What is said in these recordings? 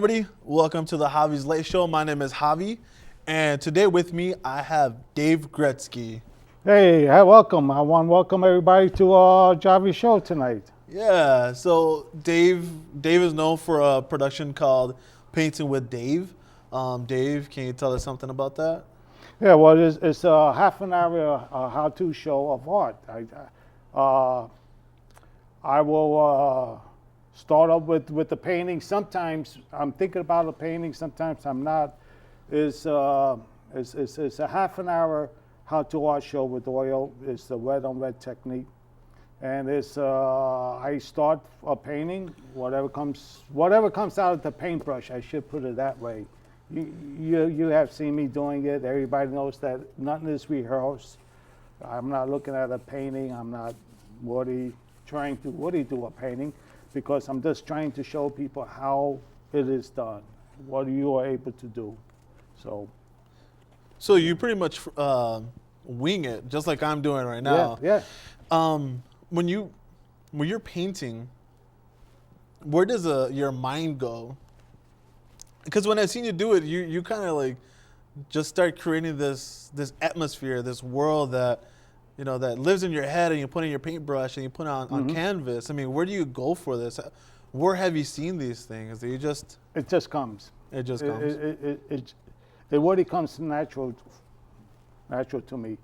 everybody. Welcome to the Javie's Late Show. My name is Javie, and today with me I have Dave Gretzky. Hey, welcome. I want to welcome everybody to Javie show tonight. Yeah, so Dave is known for a production called Painting with Dave. Dave, can you tell us something about that? Yeah, well, it's a half an hour how-to show of art. I will start up with the painting. Sometimes I'm thinking about a painting, sometimes I'm not. It's a half an hour how-to art show with oil. It's the red on red technique. And it's I start a painting, whatever comes out of the paintbrush. I should put it that way. You have seen me doing it. Everybody knows that nothing is rehearsed. I'm not looking at a painting. I'm not trying to do a painting, because I'm just trying to show people how it is done, what you are able to do. So you pretty much wing it, just like I'm doing right now. Yeah. When you're painting, where does your mind go? Because when I've seen you do it, you kind of like just start creating this atmosphere, this world that that lives in your head, and you put in your paintbrush and you put it on canvas. I mean, where do you go for this? Where have you seen these things? Do you just? It just comes. It just comes. It really comes natural to me.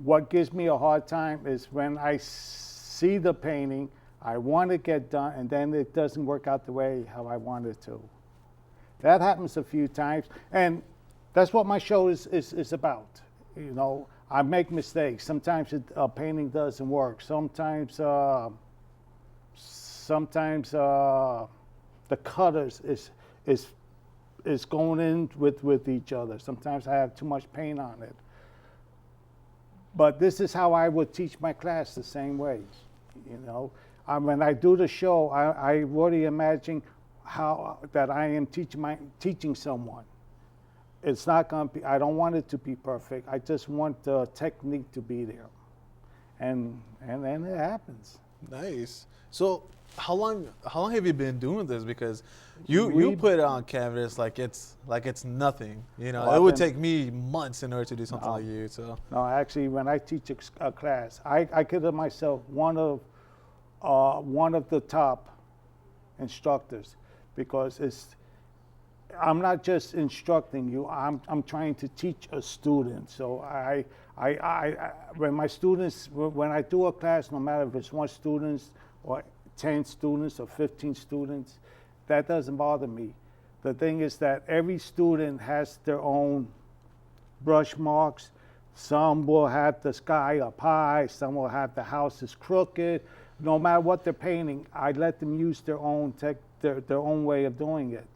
What gives me a hard time is when I see the painting, I want to get done, and then it doesn't work out the way how I want it to. That happens a few times, and that's what my show is about. I make mistakes. Sometimes a painting doesn't work. Sometimes the colors is going in with each other. Sometimes I have too much paint on it. But this is how I would teach my class, the same way. When I do the show, I really imagine how that I am teaching someone. It's not going to be, I don't want it to be perfect. I just want the technique to be there. And then it happens. Nice. So how long have you been doing this? Because you put it on canvas like it's nothing. It would take me months in order to do something like you. So no, actually, when I teach a class, I consider myself one of the top instructors, because I'm not just instructing you. I'm trying to teach a student. So when I do a class, no matter if it's 1 student or 10 students or 15 students, that doesn't bother me. The thing is that every student has their own brush marks. Some will have the sky up high. Some will have the house is crooked. No matter what they're painting, I let them use their own way of doing it.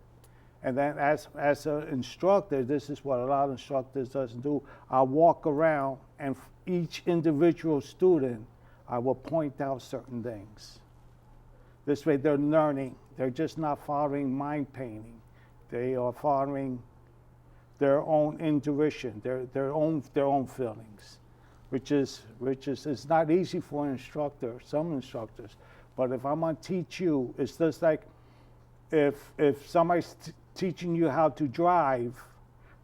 And then as an instructor, this is what a lot of instructors doesn't do. I'll walk around, and each individual student, I will point out certain things. This way they're learning. They're just not following my painting. They are following their own intuition, their own feelings, which is it's not easy for an instructor, some instructors. But if I'm gonna teach you, it's just like if somebody's teaching you how to drive,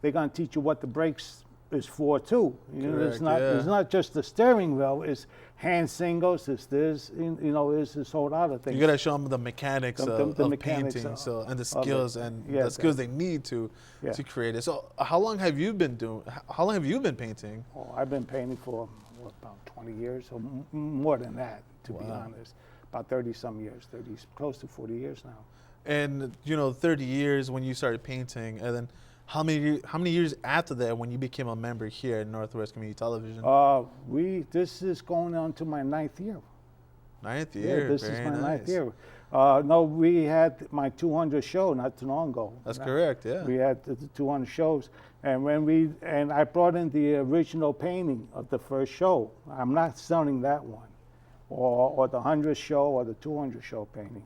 they're gonna teach you what the brakes is for too. Correct, It's not just the steering wheel. It's hand signals. It's this. It's this whole other thing. you gotta show them the mechanics of mechanics painting, and the of skills it. the skills they need to create it. So how long have you been painting? Oh, I've been painting for about 20 years, or more than that, to be honest. About 30 some years, close to 40 years now. And 30 years when you started painting, and then how many years after that when you became a member here at Northwest Community Television? This is going on to my 9th year. 9th year. Yeah, this is my 9th year. No, we had my 200 show not too long ago. That's correct. Yeah. We had the 200 shows, and I brought in the original painting of the first show. I'm not selling that one, or the 100th show or the 200 show painting.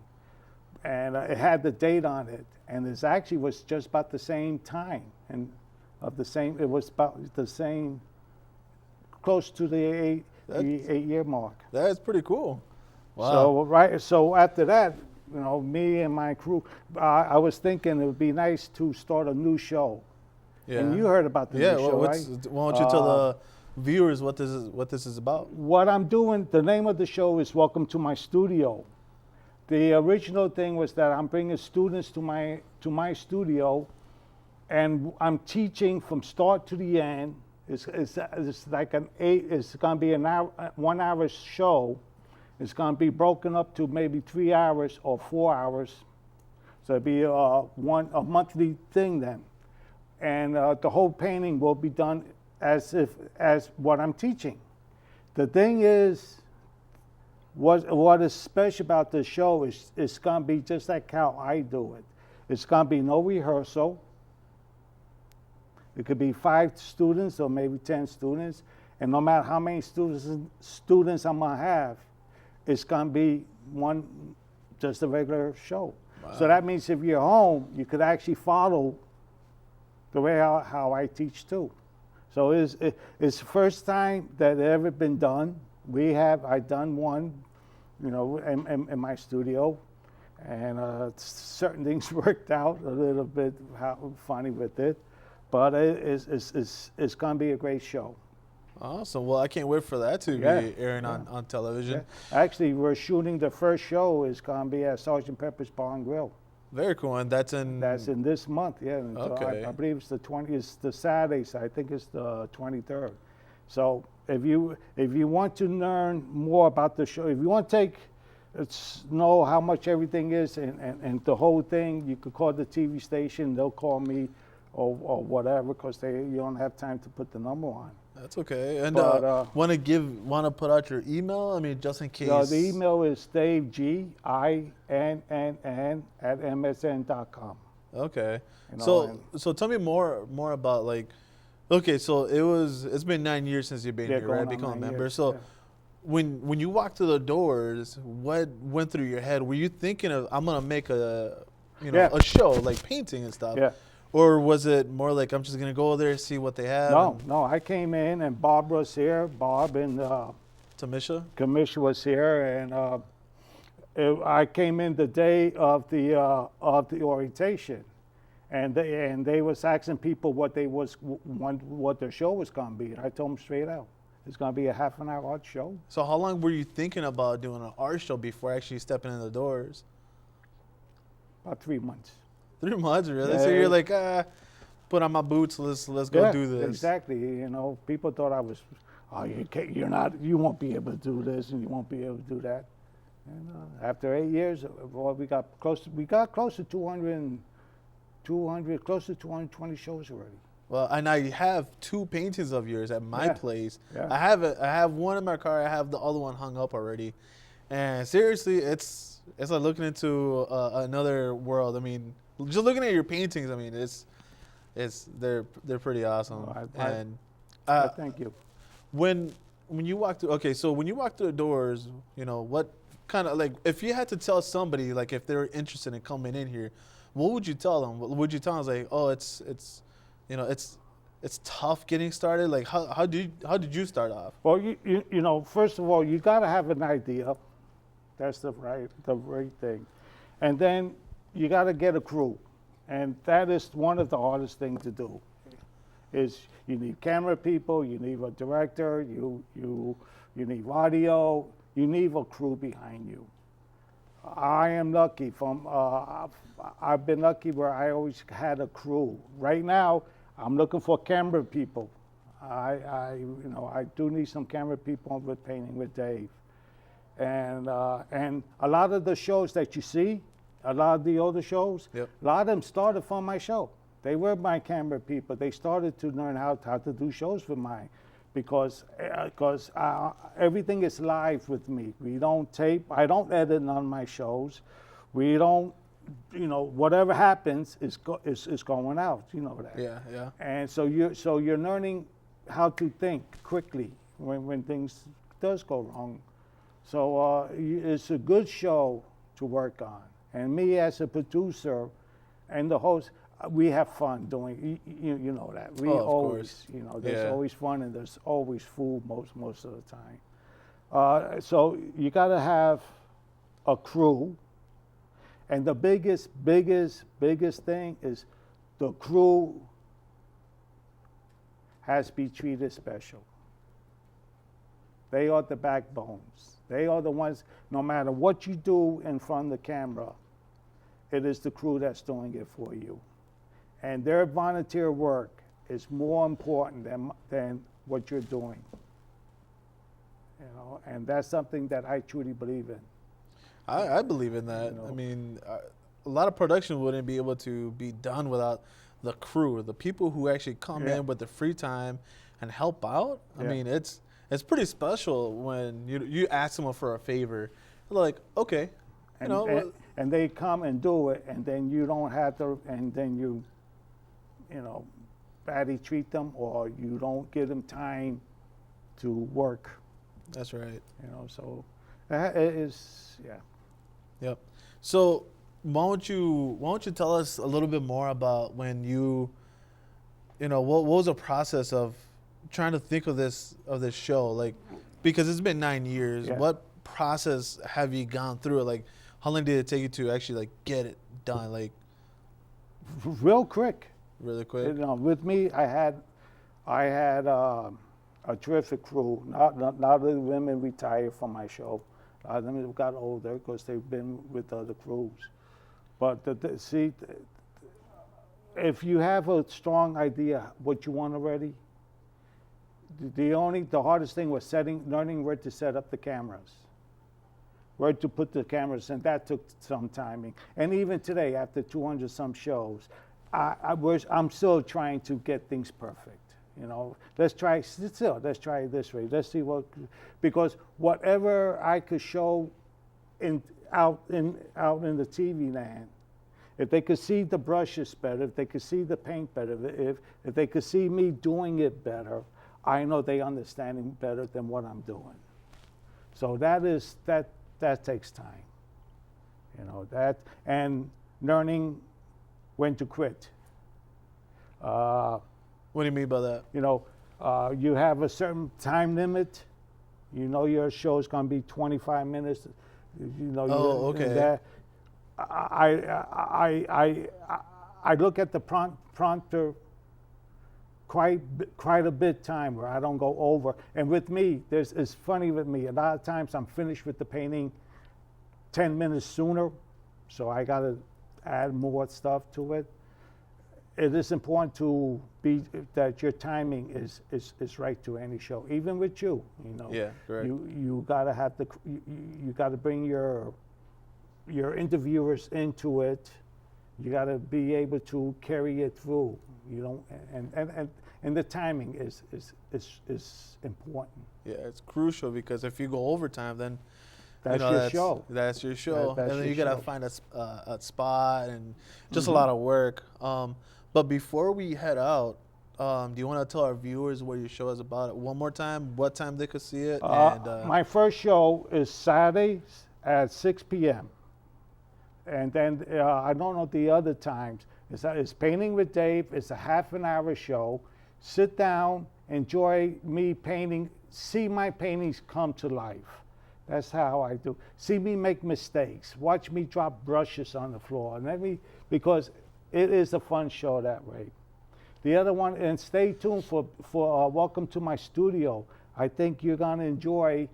And it had the date on it, and it actually was just about the same time, and it was about the same, close to the 8-year mark. That's pretty cool. Wow. So after that, me and my crew, I was thinking it would be nice to start a new show. Yeah. And you heard about the Yeah. new Well, show, what's, right? why don't you tell the viewers what this is about? What I'm doing, the name of the show is Welcome to My Studio. The original thing was that I'm bringing students to my studio, and I'm teaching from start to the end. It's like it's going to be an hour, 1 hour show. It's going to be broken up to maybe 3 hours or 4 hours. So it'll be a monthly thing then. And the whole painting will be done as what I'm teaching. The thing is, what is special about the show is it's going to be just like how I do it. It's going to be no rehearsal. It could be 5 students or maybe 10 students. And no matter how many students I'm going to have, it's going to be just a regular show. Wow. So that means if you're home, you could actually follow the way how I teach too. So it's the first time that it ever been done. I've done one, in my studio, and certain things worked out a little bit funny with it, but it's going to be a great show. Awesome. Well, I can't wait for that to be airing on television. Yeah. Actually, we're shooting the first show is going to be at Sergeant Pepper's Bar and Grill. Very cool. And that's in this month, yeah. Okay. I believe it's the 20th. It's the Saturday, so I think it's the 23rd. So if you want to learn more about the show, if you want to know how much everything is and the whole thing, you could call the TV station. They'll call me or whatever, because you don't have time to put the number on. That's okay. And want to put out your email? I mean, just in case. The email is daveginn@msn.com. Okay. So tell me more about like. Okay, so it's been 9 years since you've been here, right? Become a member. Years, so when you walked through the doors, what went through your head? Were you thinking of, I'm gonna make a show like painting and stuff? Yeah. Or was it more like, I'm just gonna go there, see what they have? No. I came in and Bob was here. Bob and Tamisha was here, and I came in the day of the orientation, and they was asking people what their show was gonna be. And I told them straight out, it's gonna be a half an hour art show. So how long were you thinking about doing an art show before actually stepping in the doors? About 3 months. 3 months, really? Yeah. So you're like, put on my boots, let's go do this. Exactly. People thought I was, you won't be able to do this and you won't be able to do that. And after 8 years, we got close to 220 shows already. Well, and I have 2 paintings of yours at my place. Yeah. I have one in my car. I have the other one hung up already. And seriously, it's like looking into another world. I mean, just looking at your paintings, I mean, they're pretty awesome. Thank you. When you walk through, when you walk through the doors, what kind of, like, if you had to tell somebody, like, if they're interested in coming in here, what would you tell them? What would you tell them? Like, oh, it's tough getting started. Like, how did you start off? Well, first of all, you got to have an idea. That's the right thing, and then you got to get a crew, and that is one of the hardest things to do. Is you need camera people, you need a director, you need audio, you need a crew behind you. I am lucky. I've been lucky where I always had a crew. Right now, I'm looking for camera people. I do need some camera people with painting with Dave, and a lot of the shows that you see, a lot of the older shows, Yep. A lot of them started from my show. They were my camera people. They started to learn how to do shows for mine, because everything is live with me. We don't tape. I don't edit on my shows. We don't, whatever happens is going out. You know that. Yeah. And so you're learning how to think quickly when things does go wrong. So it's a good show to work on. And me as a producer and the host, we have fun doing. You know that. We always, there's always fun and there's always food most of the time. So you got to have a crew, And the biggest thing is the crew has to be treated special. They are the backbones. They are the ones, no matter what you do in front of the camera, it is the crew that's doing it for you. And their volunteer work is more important than what you're doing. You know, and that's something that I truly believe in. I believe in that. You know. I mean, a lot of production wouldn't be able to be done without the crew, the people who actually come in with the free time and help out. I mean, it's pretty special when you ask someone for a favor. They're like, okay, and they come and do it, and then you don't have to, and then you badly treat them, or you don't give them time to work. That's right. You know, so it is, Yep. So why don't you tell us a little bit more about when what was the process of trying to think of this show, like, because it's been 9 years. What process have you gone through? Like, how long did it take you to actually like get it done? Like, real quick. Really quick. You know, with me, I had a terrific crew. Not the women retired from my show. Them got older because they've been with other crews. But see, if you have a strong idea what you want already, the hardest thing was learning where to set up the cameras, where to put the cameras, and that took some timing. And even today, after 200 some shows, I'm still trying to get things perfect. You know, let's try it this way. Let's see because whatever I could show out in the TV land, if they could see the brushes better, if they could see the paint better, if they could see me doing it better, I know they understand it better than what I'm doing. So that takes time. You know, that and learning when to quit. What do you mean by that? You know, you have a certain time limit. You know your show is going to be 25 minutes. You know. Oh, okay. That, I look at the prompter quite a bit time where I don't go over. And with me, it's funny with me. A lot of times I'm finished with the painting 10 minutes sooner, so I got to add more stuff to it. It is important to be that your timing is right to any show, even with you. You know. Yeah, correct. You gotta have you gotta bring your interviewers into it. You gotta be able to carry it through. You don't and the timing is important. Yeah, it's crucial because if you go overtime, then that's your show. That's your show, That's and then your you gotta show. find a spot and just a lot of work. But before we head out, do you want to tell our viewers what your show is about one more time? What time they could see it? My first show is Saturdays at 6 p.m. And then I don't know the other times. It's Painting with Dave. It's a half an hour show. Sit down, enjoy me painting, see my paintings come to life. That's how I do. See me make mistakes. Watch me drop brushes on the floor. And because it is a fun show that way. The other one, and stay tuned for Welcome to My Studio. I think you're going to enjoy,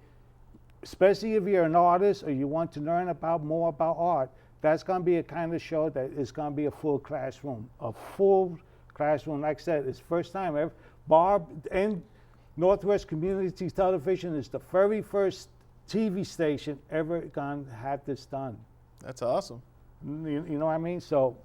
especially if you're an artist or you want to learn more about art. That's going to be a kind of show that is going to be a full classroom. A full classroom. Like I said, it's first time ever. Barb and Northwest Community Television is the very first TV station ever going to have this done. That's awesome. You know what I mean? So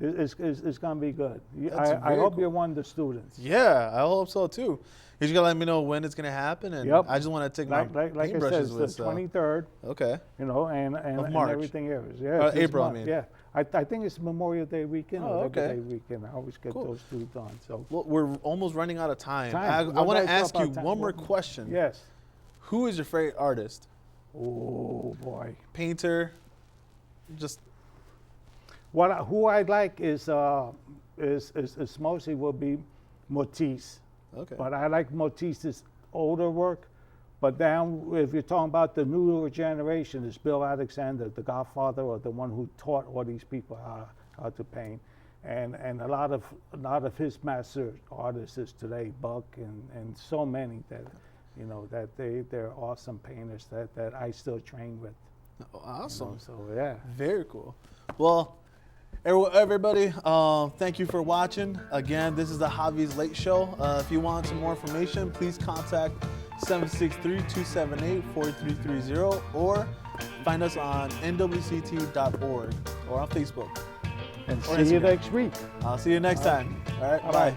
it's going to be good. I very hope cool. you're one of the students. Yeah, I hope so too. You just gotta let me know when it's gonna happen, and I just want to take my like I said, paintbrushes it's with. the 23rd. Okay. You know, and March. everything else. Yeah, this April, I month, mean. Yeah, I think it's Memorial Day weekend or Labor okay. Day weekend. I always get Cool. those two done. So Well, we're almost running out of time. Time. I What want did to I talk ask you about time? one more question. yes. Who is your favorite artist? Oh boy. Painter? Just Who I like is mostly will be Matisse. okay. But I like Matisse's older work, But now, if you're talking about the newer generation, it's Bill Alexander, the godfather, or the one who taught all these people how to paint. And a lot of his master artists today, Buck and so many that, you know, that they're awesome painters that I still train with. Awesome. You know, so yeah. Very cool. Well, everybody, thank you for watching. Again, this is the Javie's Late Show. If you want some more information, please contact 763-278-4330 or find us on nwct.org or on Facebook. And Or see you Instagram. next week. I'll see you next time. All right, bye.